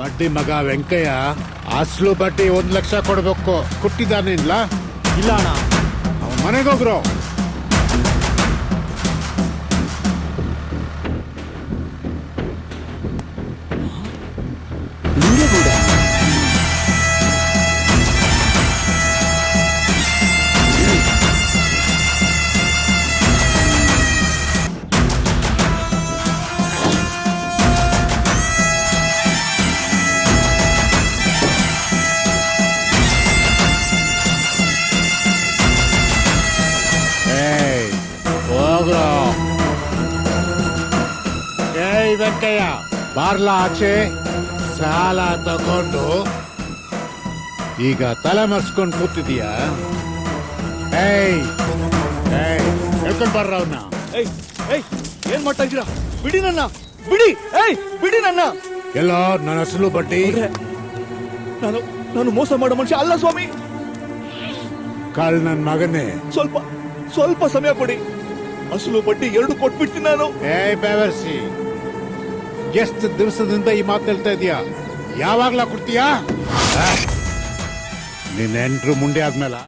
ಬಡ್ಡಿ ಮಗ ವೆಂಕಯ್ಯ ಅಸಲು ಬಡ್ಡಿ 1 ಲಕ್ಷ ಕೊಡ್ಬೇಕು. ಕೊಟ್ಟಿದ್ದಾನೆ ಇಲ್ಲ ಇಲ್ಲ ಅಣ್ಣ. ಅವನ ಮನೆಗೆ ಹೋಗ್ರು. ಹೋಗ್ರು. ಏಯ್ ವೆಂಕಯ್ಯ, ಬಾರ್ಲಾ ಆಚೆ. ಸಾಲ ತಗೊಂಡು ಈಗ ತಲೆ ಮರ್ಸ್ಕೊಂಡು ಕೂತಿದೀಯಾ? ಏಯ್ ಏಯ್ ಹೇಳ್ಕೊಂಡ್ ಬರ್ರ ಅವನ್ನ. ಏಯ್ ಏಯ್ ಏನ್ ಮಾಡ್ತಾ ಇದ್ದೀರಾ? ಬಿಡಿ ನನ್ನ, ಬಿಡಿ. ಏಯ್ ಬಿಡಿ ನನ್ನ. ಎಲ್ಲೋ ನನ್ನ ಅಸಲು ಬಡ್ಡಿ. ನಾನು ನಾನು ಮೋಸ ಮಾಡೋ ಮನುಷ್ಯ ಅಲ್ಲ ಸ್ವಾಮಿ. ಕಾಳ್ ನನ್ ಮಗನೇ. ಸ್ವಲ್ಪ ಸಮಯ ಕೊಡಿ. ಅಸಲು ಬಡ್ಡಿ 2 ಕೊಟ್ಬಿಡ್ತೀನಿ ನಾನು. ಏಯ್ ಬೇವರ್ಸಿ, ಎಷ್ಟು ದಿವಸದಿಂದ ಈ ಮಾತು ಹೇಳ್ತಾ ಇದೀಯಾ? ಯಾವಾಗ್ಲಾ ಕೊಡ್ತೀಯಾ? ನಿನ್ನ 8 ಮುಂಡೆ ಆದ್ಮೇಲೆ